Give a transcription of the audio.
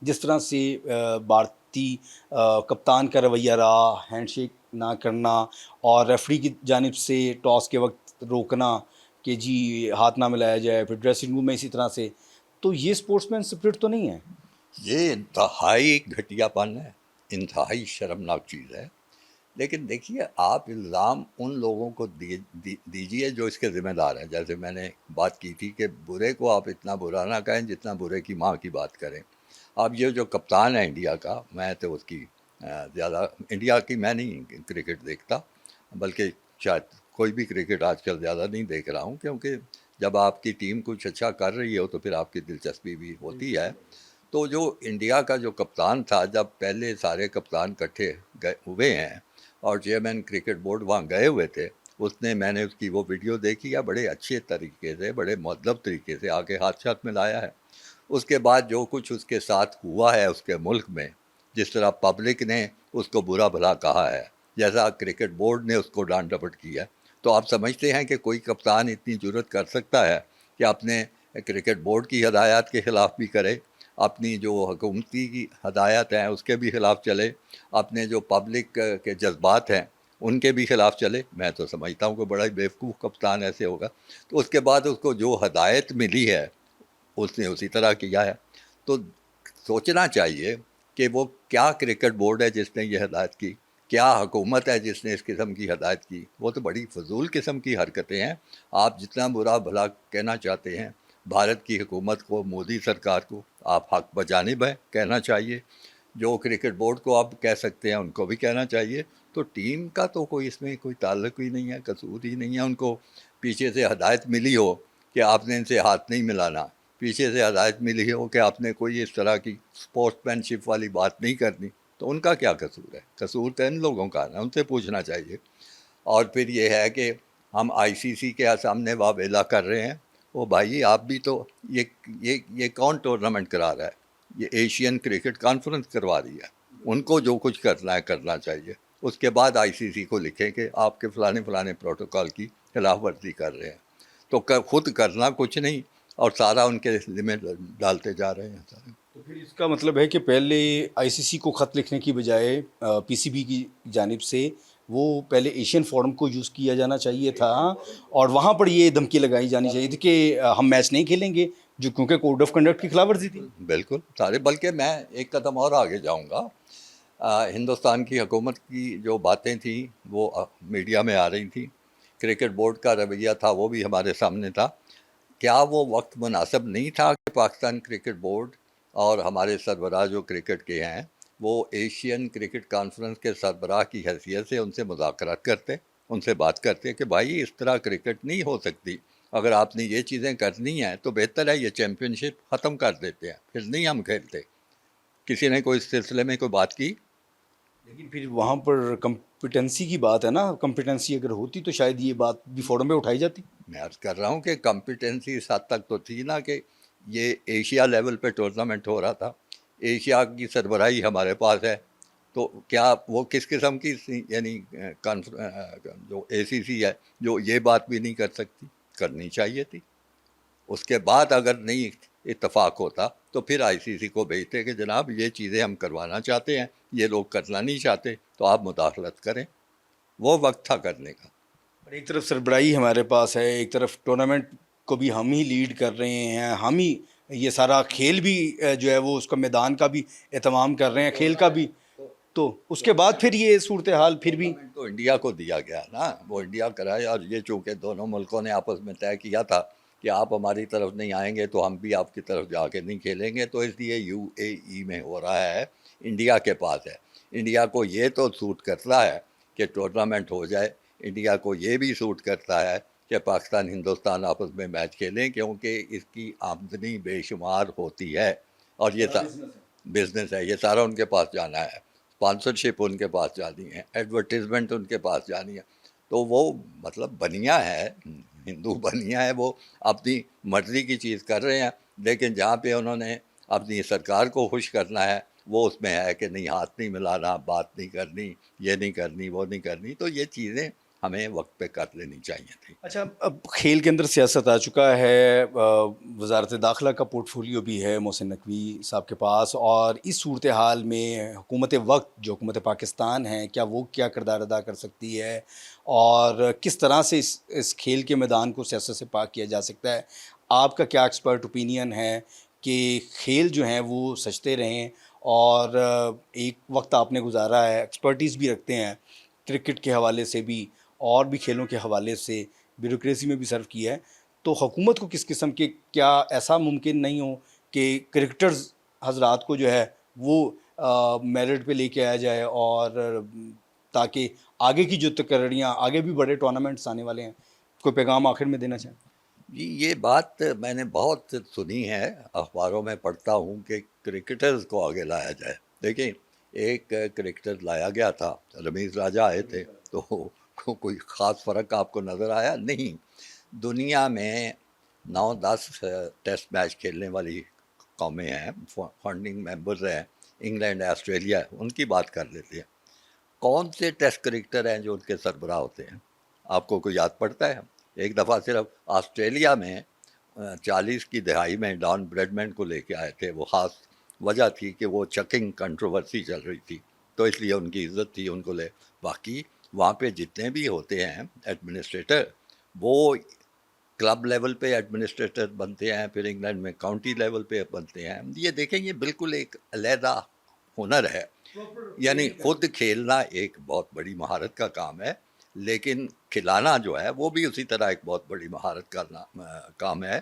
جس طرح سے بھارتی کپتان کا رویہ رہا، ہینڈ شیک نہ کرنا اور ریفری کی جانب سے ٹاس کے وقت روکنا کہ جی ہاتھ نہ ملایا جائے، پھر ڈریسنگ روم میں اسی طرح سے، تو یہ اسپورٹس مین اسپرٹ تو نہیں ہے؟ یہ انتہائی گھٹیا پن ہے، انتہائی شرمناک چیز ہے. لیکن دیکھیے، آپ الزام ان لوگوں کو دیجیے جو اس کے ذمہ دار ہیں. جیسے میں نے بات کی تھی کہ برے کو آپ اتنا برا نہ کہیں جتنا برے کی ماں کی بات کریں. اب یہ جو کپتان ہے انڈیا کا، میں تو اس کی زیادہ انڈیا کی میں نہیں کرکٹ دیکھتا، بلکہ شاید کوئی بھی کرکٹ آج کل زیادہ نہیں دیکھ رہا ہوں، کیونکہ جب آپ کی ٹیم کچھ اچھا کر رہی ہو تو پھر آپ کی دلچسپی بھی ہوتی ہے. تو جو انڈیا کا جو کپتان تھا، جب پہلے سارے کپتان اکٹھے ہوئے ہیں اور چیئرمین کرکٹ بورڈ وہاں گئے ہوئے تھے، میں نے اس کی وہ ویڈیو دیکھی ہے، بڑے اچھے طریقے سے، بڑے مہذب طریقے سے آگے ہاتھ شاتھ ملایا ہے. اس کے بعد جو کچھ اس کے ساتھ ہوا ہے اس کے ملک میں، جس طرح پبلک نے اس کو برا بھلا کہا ہے، جیسا کرکٹ بورڈ نے اس کو ڈانٹ ڈپٹ کی ہے، تو آپ سمجھتے ہیں کہ کوئی کپتان اتنی جرت کر سکتا ہے کہ اپنے کرکٹ بورڈ کی ہدایات کے خلاف بھی کرے، اپنی جو حکومتی کی ہدایات ہیں اس کے بھی خلاف چلے، اپنے جو پبلک کے جذبات ہیں ان کے بھی خلاف چلے؟ میں تو سمجھتا ہوں کہ بڑا ہی بیوقوف کپتان ایسے ہوگا. تو اس کے بعد اس کو جو ہدایت ملی ہے اس نے اسی طرح کیا ہے. تو سوچنا چاہیے کہ وہ کیا کرکٹ بورڈ ہے جس نے یہ ہدایت کی، کیا حکومت ہے جس نے اس قسم کی ہدایت کی. وہ تو بڑی فضول قسم کی حرکتیں ہیں. آپ جتنا برا بھلا کہنا چاہتے ہیں بھارت کی حکومت کو، مودی سرکار کو، آپ حق بجانب ہیں، کہنا چاہیے. جو کرکٹ بورڈ کو آپ کہہ سکتے ہیں ان کو بھی کہنا چاہیے. تو ٹیم کا تو کوئی اس میں کوئی تعلق ہی نہیں ہے، قصور ہی نہیں ہے. ان کو پیچھے سے ہدایت ملی ہو کہ آپ نے ان سے ہاتھ نہیں ملانا، پیچھے سے ہدایت ملی ہو کہ آپ نے کوئی اس طرح کی اسپورٹس مین شپ والی بات نہیں کرنی، تو ان کا کیا قصور ہے؟ قصور تو ان لوگوں کا ہے، ان سے پوچھنا چاہیے. اور پھر یہ ہے کہ ہم آئی سی سی کے سامنے واویلا کر رہے ہیں. وہ بھائی آپ بھی تو یہ کون ٹورنامنٹ کرا رہا ہے؟ یہ ایشین کرکٹ کانفرنس کروا رہی ہے. ان کو جو کچھ کرنا ہے کرنا چاہیے. اس کے بعد آئی سی سی کو لکھیں کہ آپ کے فلانے پروٹوکول کی خلاف ورزی کر رہے ہیں. تو خود کرنا کچھ نہیں اور سارا ان کے ذمہ ڈالتے جا رہے ہیں سارے. تو پھر اس کا مطلب ہے کہ پہلے آئی سی سی کو خط لکھنے کی بجائے پی سی بی کی جانب سے وہ پہلے ایشین فورم کو یوز کیا جانا چاہیے تھا، اور وہاں پر یہ دھمکی لگائی جانی چاہیے تھی کہ ہم میچ نہیں کھیلیں گے، جو کیونکہ کوڈ آف کنڈکٹ کی خلاف ورزی تھی. بالکل سارے. بلکہ میں ایک قدم اور آگے جاؤں گا. ہندوستان کی حکومت کی جو باتیں تھیں وہ میڈیا میں آ رہی تھیں، کرکٹ بورڈ کا رویہ تھا وہ بھی ہمارے سامنے تھا. کیا وہ وقت مناسب نہیں تھا کہ پاکستان کرکٹ بورڈ اور ہمارے سربراہ جو کرکٹ کے ہیں وہ ایشین کرکٹ کانفرنس کے سربراہ کی حیثیت سے ان سے مذاکرات کرتے، ان سے بات کرتے کہ بھائی اس طرح کرکٹ نہیں ہو سکتی، اگر آپ نے یہ چیزیں کرنی ہیں تو بہتر ہے یہ چیمپئن شپ ختم کر دیتے ہیں، پھر نہیں ہم کھیلتے. کسی نے کوئی اس سلسلے میں کوئی بات کی؟ لیکن پھر وہاں پر کمپیٹنسی کی بات ہے نا، کمپیٹنسی اگر ہوتی تو شاید یہ بات بھی فورم پہ اٹھائی جاتی. میں عرض کر رہا ہوں کہ کمپیٹنسی اس حد تک تو تھی نا کہ یہ ایشیا لیول پہ ٹورنامنٹ ہو رہا تھا، ایشیا کی سربراہی ہمارے پاس ہے. تو کیا وہ کس قسم کی یعنی جو اے سی سی ہے جو یہ بات بھی نہیں کر سکتی؟ کرنی چاہیے تھی. اس کے بعد اگر نہیں اتفاق ہوتا تو پھر آئی سی سی کو بھیجتے کہ جناب یہ چیزیں ہم کروانا چاہتے ہیں، یہ لوگ کرنا نہیں چاہتے، تو آپ مداخلت کریں. وہ وقت تھا کرنے کا. اور ایک طرف سربراہی ہمارے پاس ہے، ایک طرف ٹورنامنٹ کو بھی ہم ہی لیڈ کر رہے ہیں، ہم ہی یہ سارا کھیل بھی جو ہے وہ اس کا میدان کا بھی اہتمام کر رہے ہیں، کھیل کا بھی. تو اس کے بعد پھر یہ صورتحال پھر بھی تو انڈیا کو دیا گیا نا، وہ انڈیا کرائے. اور یہ چونکہ دونوں ملکوں نے آپس میں طے کیا تھا کہ آپ ہماری طرف نہیں آئیں گے تو ہم بھی آپ کی طرف جا کے نہیں کھیلیں گے، تو اس لیے یو اے ای میں ہو رہا ہے، انڈیا کے پاس ہے. انڈیا کو یہ تو سوٹ کرتا ہے کہ ٹورنامنٹ ہو جائے، انڈیا کو یہ بھی سوٹ کرتا ہے کہ پاکستان ہندوستان آپس میں میچ کھیلیں، کیونکہ اس کی آمدنی بے شمار ہوتی ہے اور یہ بزنس ہے، یہ سارا ان کے پاس جانا ہے، اسپانسرشپ ان کے پاس جانی ہے، ایڈورٹیزمنٹ ان کے پاس جانی ہے. تو وہ مطلب بنیا ہے، ہندو بنیا ہے، وہ اپنی مرضی کی چیز کر رہے ہیں. لیکن جہاں پہ انہوں نے اپنی سرکار کو خوش کرنا ہے وہ اس میں ہے کہ نہیں ہاتھ نہیں ملانا، بات نہیں کرنی، یہ نہیں کرنی، وہ نہیں کرنی. تو یہ چیزیں ہمیں وقت پہ کر لینی چاہیے تھی۔ اچھا، اب کھیل کے اندر سیاست آ چکا ہے، وزارت داخلہ کا پورٹ فولیو بھی ہے محسن نقوی صاحب کے پاس، اور اس صورتحال میں حکومت وقت جو حکومت پاکستان ہے، کیا وہ کیا کردار ادا کر سکتی ہے، اور کس طرح سے اس کھیل کے میدان کو سیاست سے پاک کیا جا سکتا ہے؟ آپ کا کیا ایکسپرٹ اوپینین ہے کہ کھیل جو ہیں وہ سجتے رہیں؟ اور ایک وقت آپ نے گزارا ہے، ایکسپرٹیز بھی رکھتے ہیں کرکٹ کے حوالے سے بھی اور بھی کھیلوں کے حوالے سے، بیوروکریسی میں بھی سرو کیا ہے، تو حکومت کو کس قسم کے، کیا ایسا ممکن نہیں ہو کہ کرکٹرز حضرات کو جو ہے وہ میرٹ پہ لے کے آیا جائے، اور تاکہ آگے کی جو تقرریاں، آگے بھی بڑے ٹورنامنٹس آنے والے ہیں، کوئی پیغام آخر میں دینا چاہیں؟ جی، یہ بات میں نے بہت سنی ہے، اخباروں میں پڑھتا ہوں کہ کرکٹرز کو آگے لایا جائے۔ دیکھیں، ایک کرکٹر لایا گیا تھا، رمیز راجہ آئے تھے، تو کوئی خاص فرق آپ کو نظر آیا؟ نہیں۔ دنیا میں 9-10 ٹیسٹ میچ کھیلنے والی قومیں ہیں، فنڈنگ ممبرز ہیں، انگلینڈ ہے، آسٹریلیا ہے، ان کی بات کر لیتے ہیں۔ کون سے ٹیسٹ کرکٹر ہیں جو ان کے سربراہ ہوتے ہیں؟ آپ کو کوئی یاد پڑتا ہے؟ ایک دفعہ صرف آسٹریلیا میں 40 کی دہائی میں ڈان بریڈمن کو لے کے آئے تھے، وہ خاص وجہ تھی کہ وہ چیکنگ کنٹروورسی چل رہی تھی، تو اس لیے ان کی عزت تھی، ان کو لے۔ باقی وہاں پہ جتنے بھی ہوتے ہیں ایڈمنسٹریٹر، وہ کلب لیول پہ ایڈمنسٹریٹر بنتے ہیں، پھر انگلینڈ میں کاؤنٹی لیول پہ بنتے ہیں۔ یہ دیکھیں، یہ بالکل ایک علیحدہ ہنر ہے، یعنی خود کھیلنا ایک بہت بڑی مہارت کا کام ہے، لیکن کھلانا جو ہے وہ بھی اسی طرح ایک بہت بڑی مہارت کا کام ہے۔